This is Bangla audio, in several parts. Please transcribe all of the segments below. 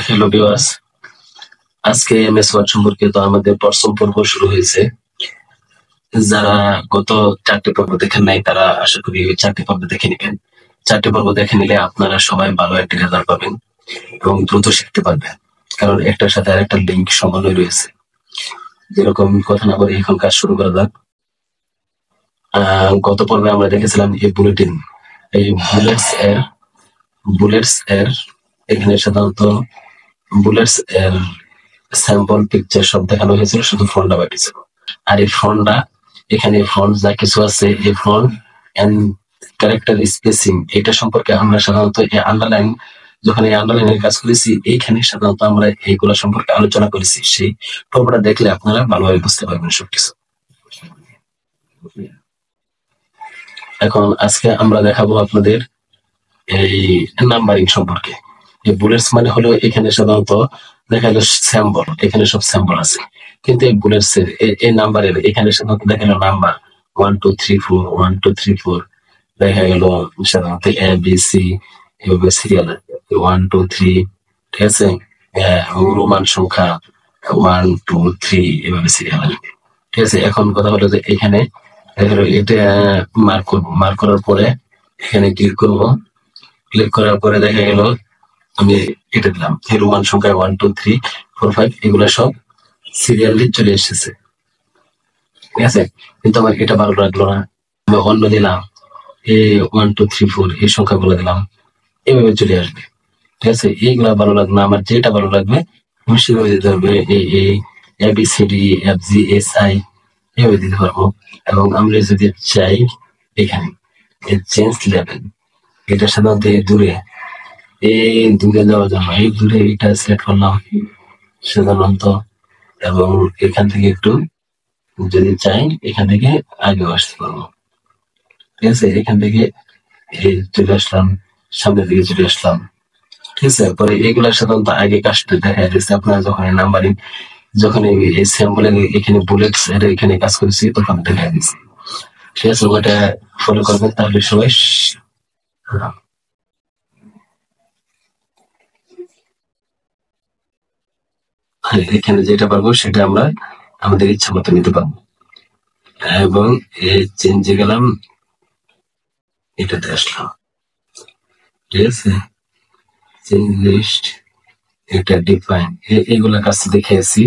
হ্যালো ভিউয়ার্স, আজকে এমএস ওয়ার্ড সম্পর্কে তো আমাদের প্রথম পর্ব শুরু হয়েছে। যারা গত 4টে পর্ব দেখেন নাই তারা আশা করি ওই 4টে পর্ব দেখে নেবেন। 4টে পর্ব দেখে নিলে আপনারা সবাই ভালো একটা রেজাল্ট পাবেন এবং দ্রুত শিখতে পারবেন, কারণ একটার সাথে আরেকটা লিঙ্ক সমন্বয় রয়েছে। যেরকম কথা না বলে এখন কাজ শুরু করা যাক। গত পর্বে আমরা দেখেছিলাম এই বুলেটিন, এই বুলেটস এর এখানে সাধারণত বুলেটস এর স্যাম্পল পিকচার সব দেখানো হয়েছিল, শুধু ফন্টটা বাকি ছিল। আর এই ফন্টটা এখানে ফন্ট যা কিছু আছে, এই ফন্ট এন্ড ক্যারেক্টার স্পেসিং এটা সম্পর্কে আমরা সাধারণত এই আন্ডারলাইন, যখন এই আন্ডারলাইনের কাজ করেছি এইখানে সাধারণত আমরা এইগুলা সম্পর্কে আলোচনা করেছি। সেই পর্বটা দেখলে আপনারা ভালোভাবে বুঝতে পারবেন সবকিছু। এখন আজকে আমরা দেখাবো আপনাদের এই নাম্বারিং সম্পর্কে। এই বুলেটস মানে হলো এখানে সাধারণত দেখা গেল স্যাম্বল, এখানে সব স্যাম্বল আছে, কিন্তু এই বুলেটস এর এই নাম্বারের এখানে সাধারণত দেখা গেল নাম্বার 1 2 3 4 দেখা গেল সাধারণত এ বি সি এভাবে সিরিয়াল 1 2 3, ঠিক আছে। রোমান সংখ্যা 1 2 3 এভাবে সিরিয়াল আসবে, ঠিক আছে। এখন কথা হলো যে এখানে দেখা গেল এটা মার্ক করবো, মার্ক করার পরে এখানে ক্লিক করবো, ক্লিক করার পরে দেখা গেল আমি এটা দিলাম রোমান সংখ্যা 1 2 3 4 5 এগুলো সব সিরিয়ালি চলে এসেছে, ঠিক আছে। কিন্তু আমার এটা ভালো লাগলো না, আমি অন্য দিলাম এই 1 2 3 4 এই সংখ্যাগুলো দিলাম, এভাবে চলে আসবে, ঠিক আছে। এইগুলা ভালো লাগবে না, আমার যেটা ভালো লাগবে আমি সেভাবে দিতে হবে। এই A B C D F G S I এভাবে দিতে পারবো। এবং আমরা যদি চাই এখানে চেঞ্জ লেভেল, এটা সাধারণত দূরে যাওয়ার জন্য এই দূরে এটা সিলেক্ট করলাম সাধারণত, এবং এখান থেকে একটু যদি চাই এখান থেকে আগে আসতে পারবো, ঠিক আছে। এখান থেকে চলে আসলাম, সামনের দিকে চলে আসলাম, ঠিক আছে। পরে এগুলা সাধারণত আগে কাজটা দেখা যাচ্ছে আপনার যখন নাম্বারিং, যখন এই স্যাম্পলের এখানে বুলেটস এর এখানে কাজ করেছি তখন দেখা দিচ্ছে, ঠিক আছে। ওটা ফলো করবেন তাহলে সবাই এখানে যেটা পারবো সেটা আমরা আমাদের ইচ্ছা মতো নিতে পারবো। এবং চেঞ্জে গেলাম, এটাতে আসলাম, ঠিক আছে। চেঞ্জ লিস্ট, এটা ডিফাইন, এগুলা কাজ দেখেছি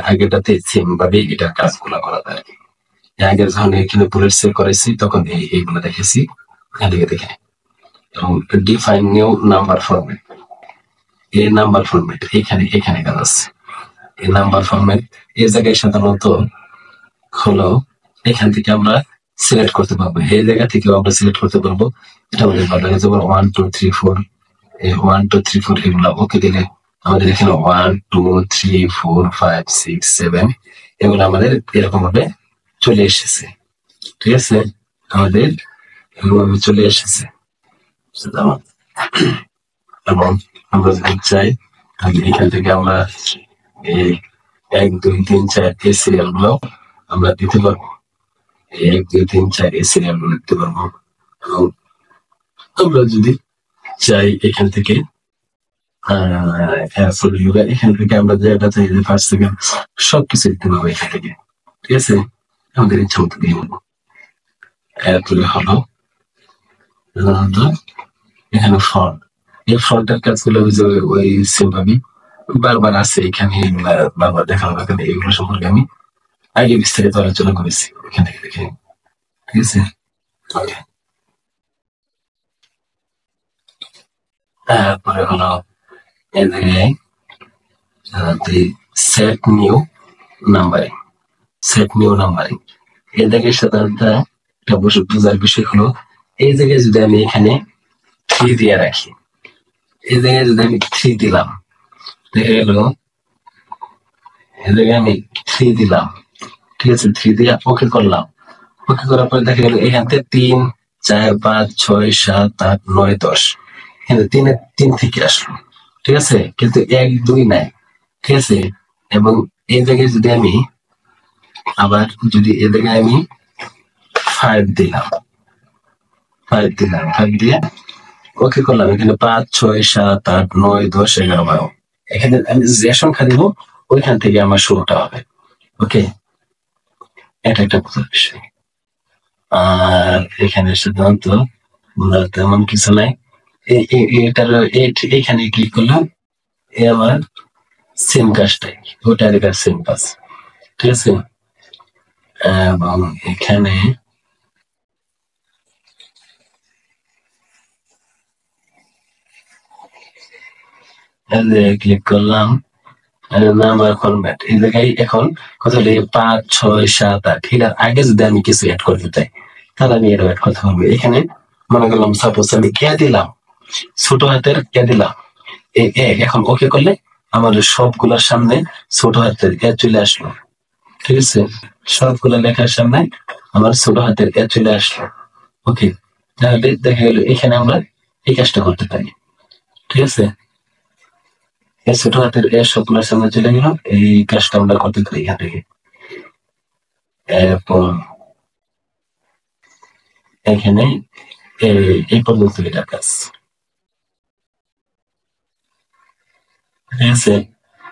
আগেটাতে সেম ভাবে এটা কাজগুলা করা যায়। আগে যখন এখানে বুলেট সেভ করেছি তখন এইগুলো দেখেছি, এখান থেকে দেখে। এবং ডিফাইন নিউ নাম্বার ফরম্যাট, এই নাম্বার ফরম্যাট এখানে এখানে কাজ আছে। এই নাম্বার ফরম্যাট এই জায়গায় সাধারণত হলো এখান থেকে আমরা সিলেক্ট করতে পারবো, এই জায়গা থেকেও আমরা সিলেক্ট করতে পারবো। এটা আমাদের ভালো লাগে, যেমন 1 2 3 4, এই 1 2 3 4 এগুলো ওকে দিলে আমাদের এখানে 1 2 3 4 5 6 7 এগুলো আমাদের এরকম ভাবে চলে এসেছে, ঠিক আছে। আমাদের এরকম চলে এসেছে। এবং আমরা যদি চাই তাহলে এখান থেকে আমরা এই 1 2 3 4 এই সিরিয়াল গুলো আমরা দিতে পারবো, 1 2 3 4 এই সিরিয়াল গুলো দিতে পারবো। এবং আমরা যদি চাই এখান থেকে এখান থেকে আমরা যেটা চাই যে ফার্স্ট সেকেন্ড সবকিছু দিতে পারবো এখান থেকে, ঠিক আছে। আমাদের ইচ্ছা মতো দিয়ে নেবো। এরপরে হলো এখানে ফন্ট, এই ফন্টের কাজগুলো ওই সেম ভাবে বারবার আছে এখানে, বারবার দেখা হবে। কিন্তু এগুলো সম্পর্কে আমি আগে বিস্তারিত আলোচনা করেছি, এখান থেকে দেখে, ঠিক আছে। তারপরে হলো এই জায়গায় set new numbering, set new numbering এই জায়গায় সাধারণত একটা বোঝার বিষয় হলো এই জায়গায় যদি আমি এখানে 3 দিয়ে রাখি, এই জায়গায় যদি আমি 3 দিলাম, দেখা গেল এই জায়গায় আমি 3 দিলাম, ঠিক আছে। 3 দিয়ে ওকে করলাম, ওকে করার পরে দেখা গেল এখান থেকে 3 4 5 6 7 8 9 10 কিন্তু 3 থেকে আসলো, ঠিক আছে। কিন্তু 1 2 নাই, ঠিক আছে। এবং এই জায়গায় যদি আমি আবার যদি এই জায়গায় আমি 5 দিলাম, 5 দিয়ে ওকে করলাম, এখানে 5 6 7 8 9 10 11 12, এখানে আমি যে সংখ্যা দিব ওইখান থেকে আমার শুরুটা হবে। ওকে, এটা একটা বোঝার বিষয়। আর এখানে সাধারণত তেমন কিছু নাই। এটার এখানে ক্লিক করলাম, এ আমার সেম কাজটাই, ওটার এটার সেম কাজ, ঠিক আছে। এবং এখানে ক্লিক করলাম নাম্বার ফরম্যাট, এই জায়গায় এখন কত হলো 5 6 7 8, এটার আগে যদি আমি কিছু অ্যাড করতে চাই তাহলে আমি এটা অ্যাড করতে পারবো। এখানে মনে করলাম সাপোজ আমি কে দিলাম, ছোট হাতের কে দিলাম এখন ওকে করলে আমাদের সবগুলোর সামনে ছোট হাতের এ চলে আসলো, ঠিক আছে। সবগুলো লেখার সামনে আমার ছোট হাতের এ চলে আসলো। ওকে, তাহলে দেখা গেল এখানে আমরা এই কাজটা করতে পারি, ঠিক আছে। এই ছোট হাতের এ সবগুলোর সামনে চলে গেল, এই কাজটা আমরা করতে পারি এখান থেকে। এরপর এখানে এই পর্যন্ত এটা কাজ, ঠিক আছে।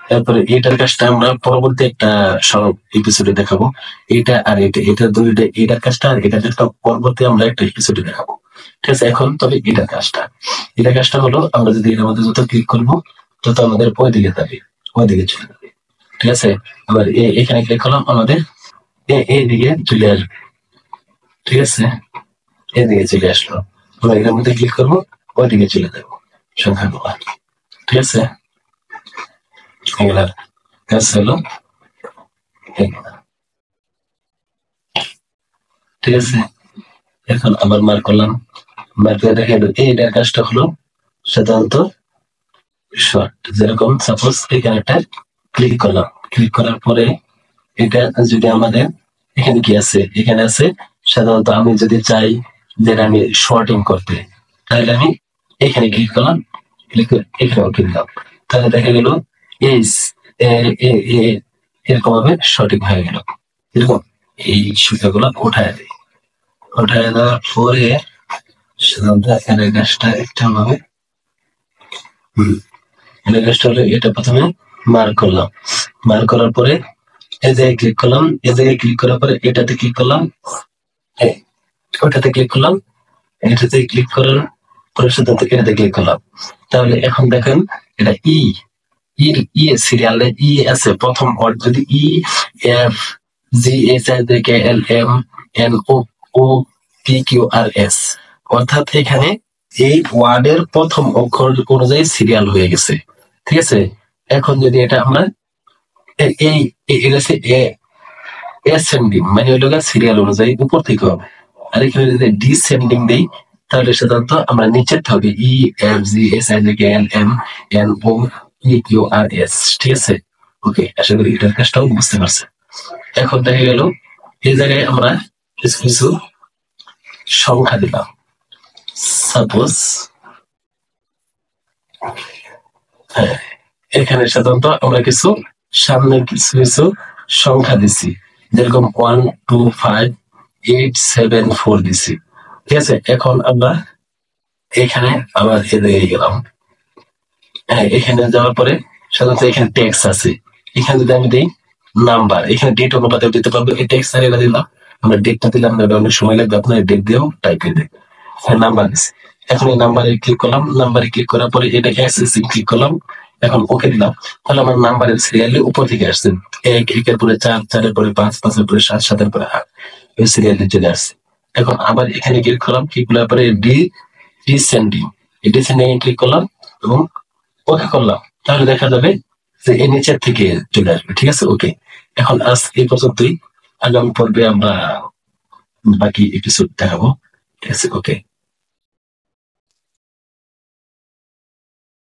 তারপরে এটার কাজটা আমরা পরবর্তী একটা সব এপিসোডে দেখাবো। এটা আর এটা দুইটা, এটার কাজটা আর এটার কাজটা পরবর্তী আমরা একটা এপিসোডে দেখাবো, ঠিক আছে। এখন তবে এটার কাজটা হলো আমরা যদি এর মধ্যে যত ক্লিক করবো তত আমাদের ওইদিকে যাবে, ওইদিকে চলে যাবে, ঠিক আছে। আবার এখানে ক্লিক করলাম আমাদের এইদিকে চলে আসবে, ঠিক আছে। এদিকে চলে আসলো, আমরা এটার মধ্যে ক্লিক করবো, ওইদিকে চলে যাবো সংখ্যাগুলো, ঠিক আছে। এগুলার কাজ হলো এগুলা, ঠিক আছে। এখন আবার মার্ক করলাম, মার্ক করে দেখা গেল এইটার কাজটা হলো সাধারণত শর্ট, যেরকম সাপোজ এখানে একটা ক্লিক করলাম, ক্লিক করার পরে এটা যদি আমাদের এখানে কি আছে, এখানে আছে সাধারণত আমি যদি চাই যে আমি শর্টিং করতে, তাহলে আমি এখানে ক্লিক করলাম, ক্লিক করে এখানে ওকে দিলাম, তাহলে দেখা গেল এই এরকম ভাবে সঠিক হয়ে গেল। এরকম এই সুতাগুলো উঠায় দেয়, উঠায় দেওয়ার পরে সাধারণত এখানে গাছটা একটা ভাবে এখানে গাছটা হলো এটা প্রথমে মার্ক করলাম, মার্ক করার পরে এই জায়গায় ক্লিক করলাম, এই জায়গায় ক্লিক করার পরে এটাতে ক্লিক করলাম, ওটাতে ক্লিক করলাম, এটাতে ক্লিক করার পরে সাধারণত এটাতে ক্লিক করলাম। তাহলে এখন দেখেন এটা ই সিরিয়ালে ই আছে প্রথম ওয়ার্ড, যদি E F G H I J K L M N O O P Q R S, অর্থাৎ এখানে এই ওয়ার্ডের প্রথম অক্ষর অনুযায়ী সিরিয়াল হয়ে গেছে, ঠিক আছে। এখন যদি এটা আমরা এই এটা হচ্ছে এসেন্ডিং, মানে ওই সিরিয়াল অনুযায়ী উপর থেকে হবে। আর এখানে যদি ডিসেন্ডিং দেই তাহলে সাধারণত আমরা নিচের হবে E F G S I J K L M N O P Q R S, ঠিক আছে। ওকে, আশা করি এটার কাজটাও বুঝতে পারছে। এখন দেখা গেল এই জায়গায় আমরা কিছু কিছু সংখ্যা দিলাম, সাপোজ এখানে সাধারণত আমরা কিছু সামনে কিছু কিছু সংখ্যা দিছি, যেরকম 1 2 5 8 7 4 দিছি, ঠিক আছে। এখন আমরা এখানে আবার এদিকে গেলাম, এখানে যাওয়ার পরে সাধারণত এখানে টেক্সট আছে, এখানে যদি আমি দিই নাম্বার, এখানে ডেট অনুপাতে দিতে পারবো, এই টেক্সট আর এটা দিলাম, আমরা ডেটটা দিলাম না, অনেক সময় লাগবে, আপনার ডেট দিয়েও টাইপ করে দেয়, নাম্বার দিছি। এখন এই নাম্বারে ক্লিক করলাম, নাম্বারে ক্লিক করার পরে এটা এসএসসি ক্লিক করলাম, এখন ওকে দিলাম, তাহলে আমার নাম্বারের সিরিয়ালে উপর থেকে আসছে, 1 1 এর পরে 4 4 এর পরে 5 5 এর পরে 7 7 এর পরে 8, এই সিরিয়ালে চলে আসছে। এখন আবার এখানে ক্লিক করলাম, ক্লিক করার পরে ডিসেন্ডিং, এই ডিসেন্ডিং এ ক্লিক করলাম এবং ওকে করলাম, তাহলে দেখা যাবে যে এই নিচের থেকে চলে আসবে, ঠিক আছে। ওকে, এখন আজ এই পর্যন্তই, আগামী পর্বে আমরা বাকি এপিসোড দেখাবো, ঠিক আছে। ওকে।